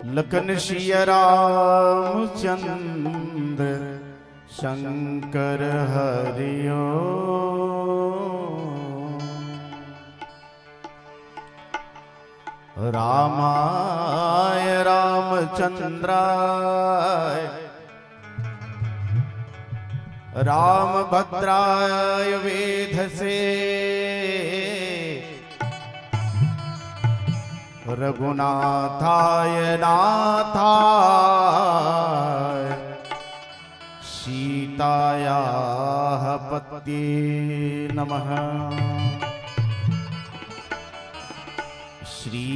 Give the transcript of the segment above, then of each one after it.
लखन सिया रामचंद्र शंकर हरिओ। रामाय रामचंद्राय रामभद्राय वेधसे रघुनाथाय नाथाय सीतायाः पत्ये नमः। श्री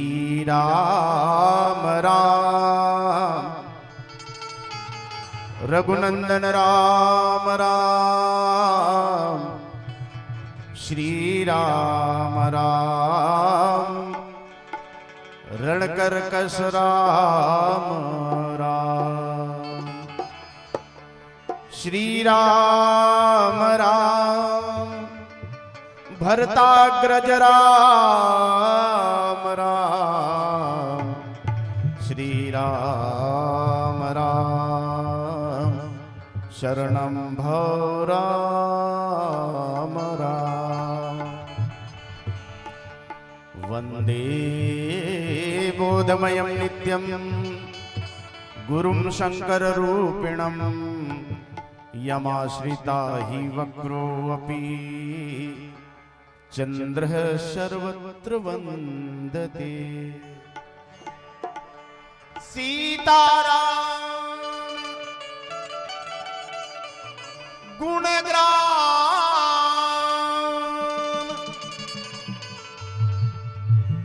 राम राम रघुनंदन राम राम श्री राम राम रणकरकस राम राम। श्री राम राम भरताग्रज राम राम श्री राम राम शरणं भव राम राम। वंदे बोधमयं नित्यं गुरुं शंकररूपिणं यमाश्रिता हि वक्रोऽपि चंद्रः सर्वत्र वंदते। सीताराम गुणग्राम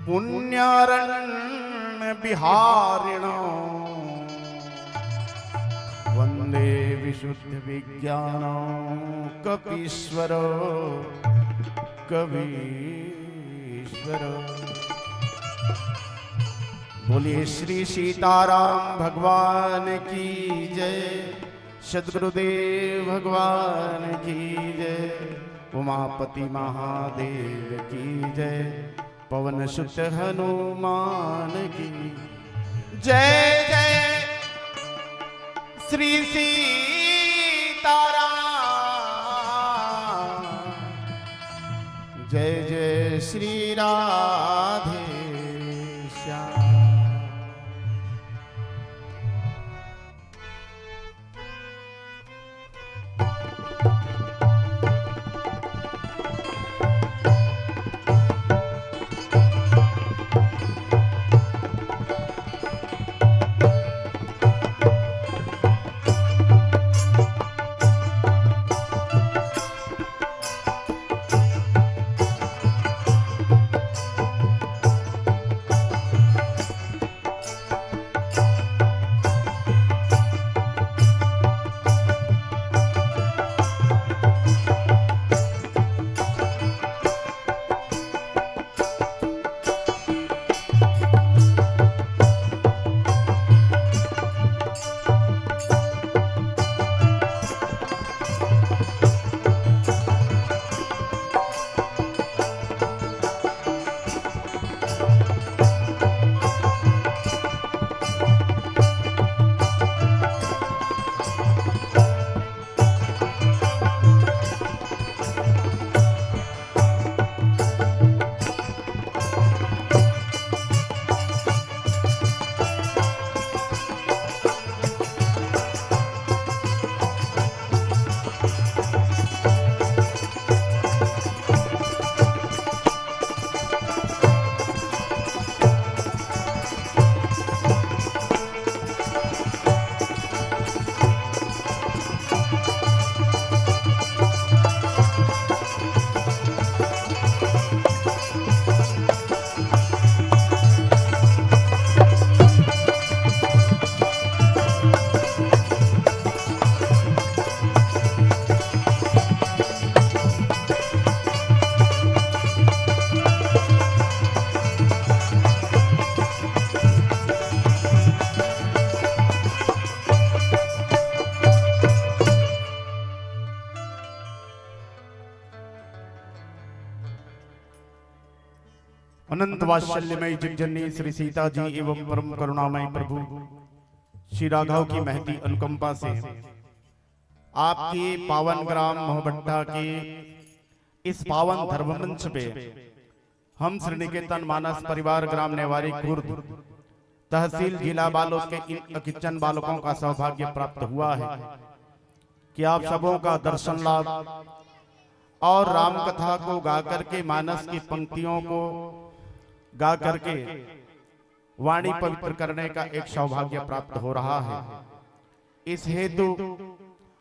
पुण्यारण्य बिहारिणो वंदे विशुद्ध विज्ञानो कपीश्वरो कवीश्वर। बोलिए श्री सीताराम भगवान की जय। सद्गुरुदेव भगवान की जय। उमापति महादेव की जय। पवन सुत हनुमान की जय जय। श्री सीताराम जय जय श्री राधे श्याम। अनंत वात्सल्यमय जगजननी श्री सीता जी एवं परम करुणामय प्रभु श्री राघव की महती अनुकंपा से आपके पावन ग्राम मोहभट्टा के इस पावन धर्ममंच पे हम श्री निकेतन मानस परिवार ग्राम नेवारी खुर्द तहसील जिला बालोद के इन किचन बालकों का सौभाग्य प्राप्त हुआ है कि आप सबों का दर्शन लाभ और राम कथा को गा करके मानस की पंक्तियों को गा करके वाणी पवित्र करने का एक सौभाग्य प्राप्त हो रहा है। इस हेतु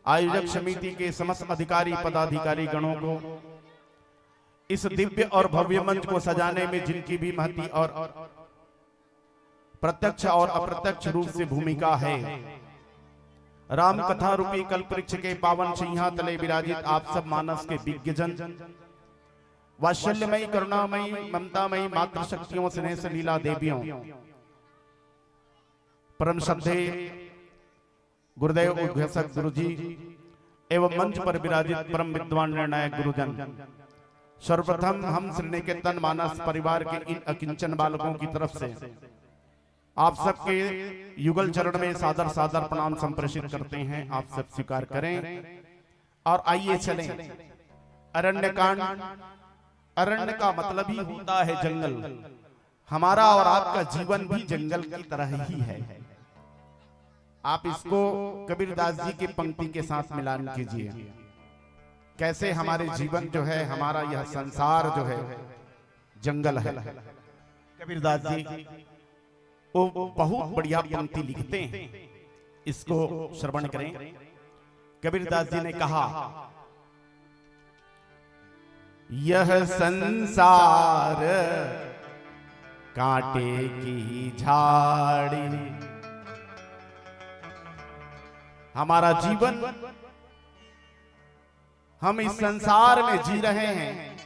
आयोजक समिति के समस्त अधिकारी पदाधिकारी गणों को इस दिव्य और भव्य मंच को सजाने में जिनकी भी महती और प्रत्यक्ष और अप्रत्यक्ष रूप से भूमिका है, राम कथा रूपी कल्पवृक्ष के पावन सिंहा तले विराजित आप सब मानस के दिग्गजन, वात्सल्यमयी करुणामयी ममतामयी मातृ शक्तियों स्नेह से लीला देवियों, परम श्रद्धेय गुरुदेव उद्घोषक गुरु जी एवं मंच पर विराजित परम विद्वान निर्णायक गुरुजन, सर्वप्रथम हम श्री निकेतन मानस परिवार के इन अकिंचन बालकों की तरफ से आप सबके युगल चरण में सादर सादर प्रणाम संप्रेषित करते हैं। आप सब स्वीकार करें और आइए चलें। अरण्य कांड, अरण्य का मतलब ही होता है जंगल। हमारा और आपका जीवन भी जंगल की तरह ही है। आप इसको कबीरदास जी की पंक्ति के साथ मिलान कीजिए, कैसे हमारे जीवन जो है, हमारा यह संसार जो है जंगल है। कबीरदास जी वो बहुत बढ़िया पंक्ति लिखते हैं, इसको श्रवण करें। कबीरदास जी ने कहा, यह संसार कांटे की झाड़ी, हमारा जीवन, हम इस संसार में जी रहे हैं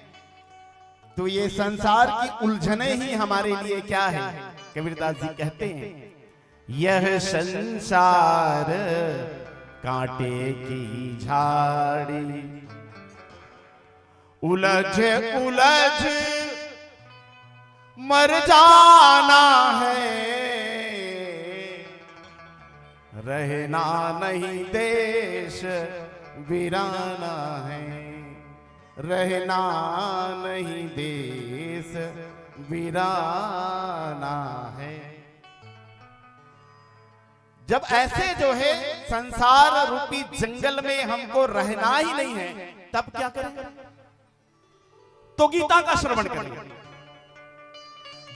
तो ये संसार की उलझने ही हमारे लिए क्या है। कबीरदास जी कहते हैं, यह संसार कांटे की झाड़ी, उलझ उलझ मर जाना है, रहना नहीं देश वीराना है, रहना नहीं देश वीराना है। जब ऐसे जो है संसार रूपी जंगल में हमको रहना ही नहीं है, तब क्या करेंगे? तो गीता का श्रवण करेंगे।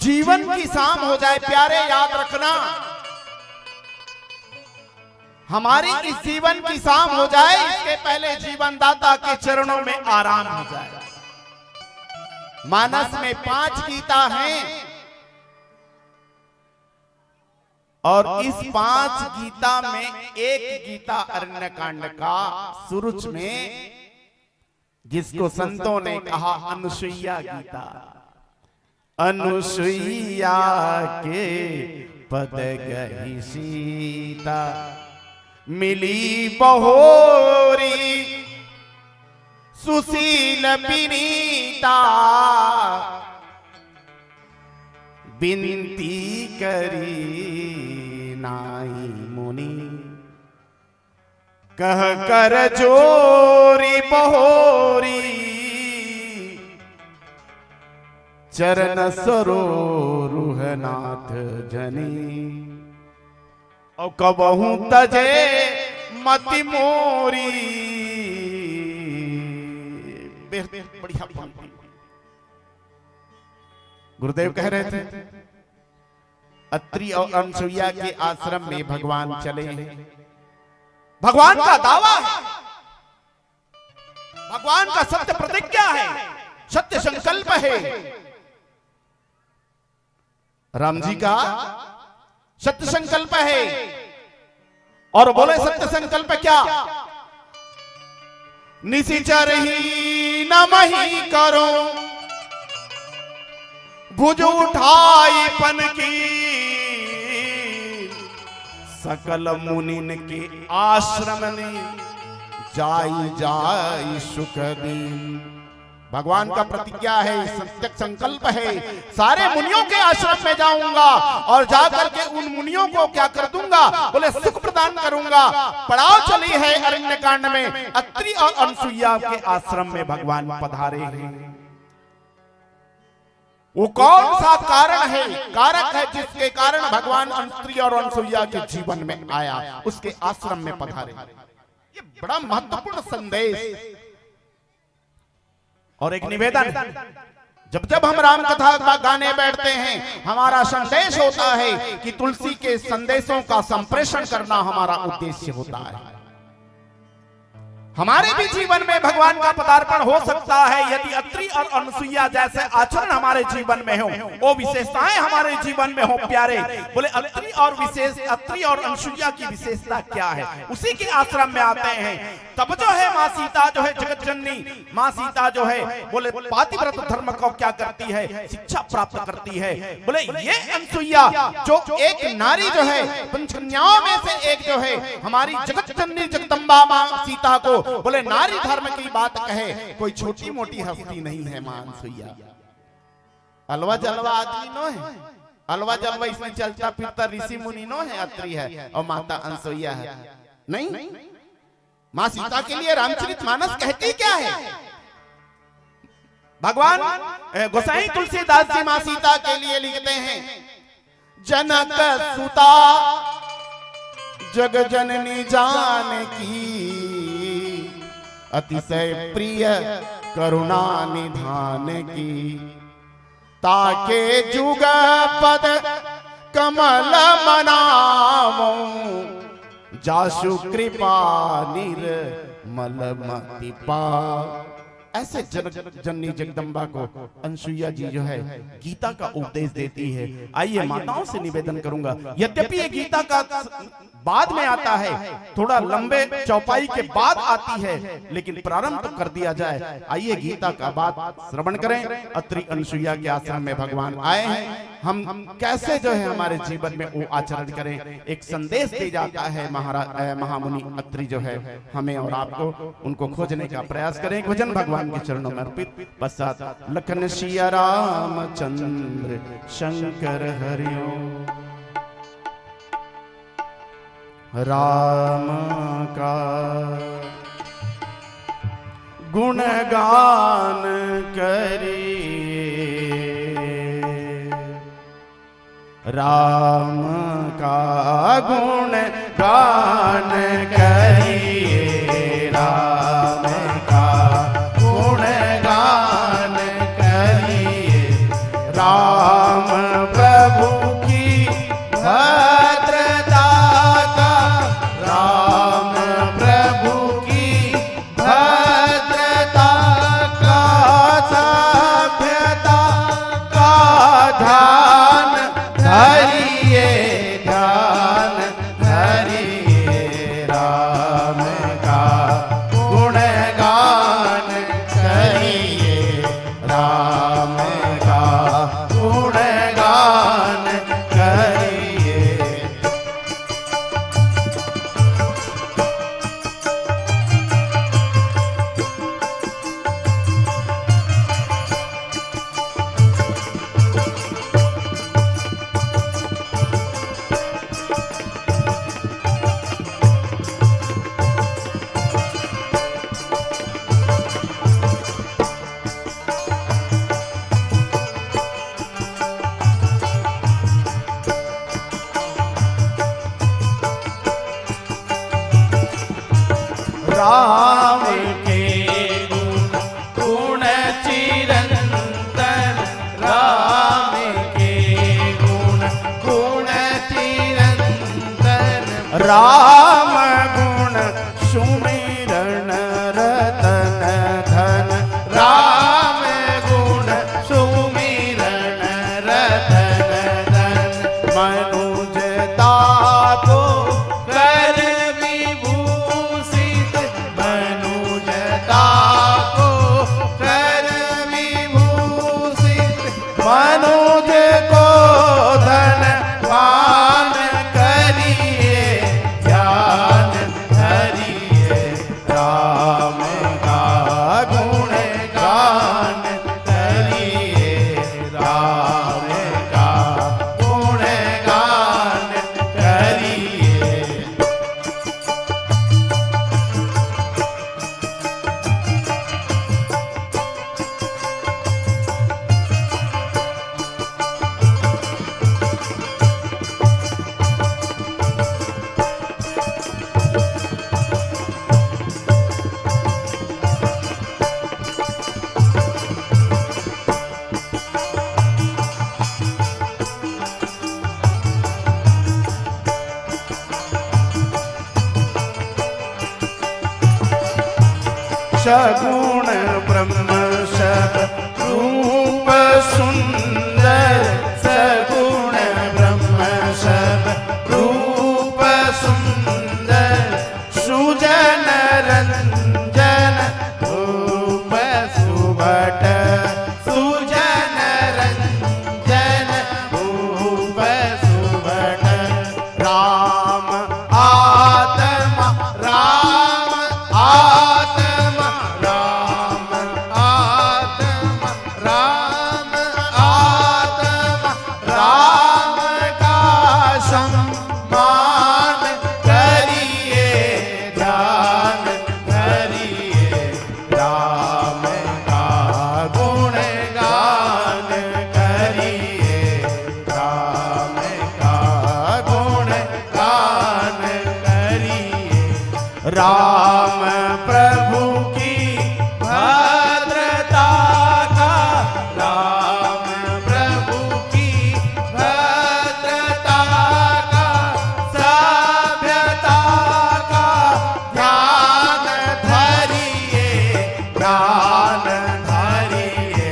जीवन की शाम हो जाए प्यारे, याद रखना, हमारी इस जीवन की शाम हो जाए इसके पहले जीवन दाता के चरणों में आराम हो जाए। मानस में 5 गीता हैं और इस 5 गीता में एक गीता अरण्य कांड का सुरुच में, जिसको संतों ने कहा अनुसुईया गीता, अनुसुईया के पद गई सीता, मिली बहोरी सुशील विनीता, बिनती करी नाई मुनि, कह कर जोरी बहोरी, चरण सरोरुहनाथ जनी, और कबहू तजे मति मोरी। बढ़िया पंक्ति गुरुदेव कह रहे थे, अत्रि और अनसुईया के आश्रम में भगवान चले हैं। भगवान का दावा है, भगवान का सत्य प्रतिज्ञा है, सत्य संकल्प है। राम जी का सत्य संकल्प है और बोले सत्य संकल्प क्या? निशिचर ही नमहि करो, भुज उठाई पन की, सकल मुनिन के आश्रम ने जाई जाई सुख दीन। भगवान का प्रतिज्ञा है, सत्य संकल्प है, सारे मुनियों के आश्रम में जाऊंगा और जाकर के उन मुनियों को क्या कर दूंगा, बोले सुख प्रदान करूंगा। पड़ाव चली है अरण्य कांड में, अत्रि और अनसुईया के आश्रम में भगवान पधारे हैं। वो कौन सा कारण है, कारक है जिसके कारण भगवान अत्रि और अनसुईया के जीवन में आया, उसके आश्रम में पधारे। ये बड़ा महत्वपूर्ण संदेश और एक निवेदन। जब जब हम राम कथा गाने बैठते हैं, हमारा संदेश होता है कि तुलसी के संदेशों का संप्रेषण करना हमारा उद्देश्य होता है। हमारे भी जीवन में भगवान का पदार्पण हो सकता है यदि अत्रि और अनसुईया जैसे आचरण हमारे जीवन में हो, वो विशेषताएं हमारे जीवन में हो। प्यारे बोले अत्रि और अनसुईया की विशेषता क्या है, उसी के आश्रम में आते हैं। तब जो है माँ सीता जो है जगत जननी, माँ सीता जो है बोले पातिव्रत धर्म को क्या करती है, शिक्षा प्राप्त करती है। बोले ये अनसुईया जो एक नारी जो है, पंचकन्याओं में से एक जो है, हमारी जगत जननी जगदम्बा माँ सीता को बोले नारी धर्म की बात कहे, कोई छोटी मोटी हस्ती नहीं है मां अनसुईया। अलवा जलवा आदमी नो है, अलवा जलवा इसमें चलता फिरता ऋषि मुनि नो है, अत्रि है और माता अनसुईया है। नहीं, मां सीता के लिए रामचरितमानस कहती क्या है? भगवान गोसाई तुलसीदास जी मां सीता के लिए लिखते हैं, जनक सुता जग जननी जानकी, अतिशय प्रिय करुणा निधान की, ताके जुग पद कमल मनावो, जासु कृपा निर्मल मति पाओ। ऐसे जननी जगदम्बा को अनसुईया जी जो है गीता का उपदेश देती है। आइए माताओं से निवेदन करूंगा, यद्यपि ये गीता का बाद में आता है, थोड़ा लंबे चौपाई के बाद आती है, लेकिन प्रारंभ तो कर दिया जाए। आइए गीता का बात श्रवण करें। अत्रि अनसुईया के आश्रम में भगवान आए हैं, हम कैसे जो है हमारे जीवन में वो आचरण करें, एक संदेश दे जाता है महामुनि अत्रि जो है हमें और आपको, उनको खोजने का प्रयास करें। भजन भगवान के चरणों में अर्पित। पश्चात लखन सिया रामचंद्र शंकर हरिओम। राम का गुणगान करिए, राम का गुणगान करिए, राम का गुणगान करिए, राम प्रभु की भद्रता का, राम प्रभु की भद्रता का, सभ्यता का ध्यान धरिए, ध्यान धरिए, राम का गुणगान करिए, राम का गुणगान करिए। राम के गुण चिरंतन, राम के गुण चिरंतन, राम गुण सुमिरन रतन धन, राम गुण सुमिरन रतन धन, मनुजता को कर विभूषित, मनुजता को कर विभूषित, मनुज को धनवान करिए, ध्यान धरिए, सगुण ब्रह्म सब रूप सुंदर सगुण ब्रह्म सब रूप सुंदर सुजन रंजन रूप सुभट सुजन रंजन रूप सुभट राम आत्मा राम आत्मा राम आत्मा राम आत्मा राम का सम्मान करिए ध्यान करिए राम का गुणगान करिए राम का गुणगान करिए राम प्रभु की भद्रता का राम प्रभु की भद्रता का सभ्यता का ध्यान धरिए ध्यान धरिए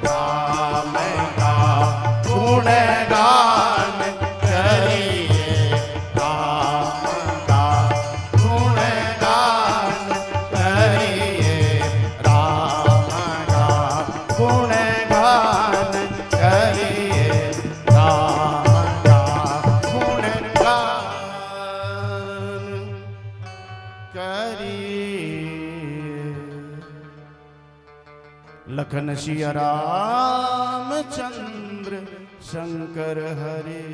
राम का गुणगान करिए राम का गुणगान करिए राम का गुणगान करिए राम का गुणगान करिए लखन सिया रामचंद्र शंकर हरे।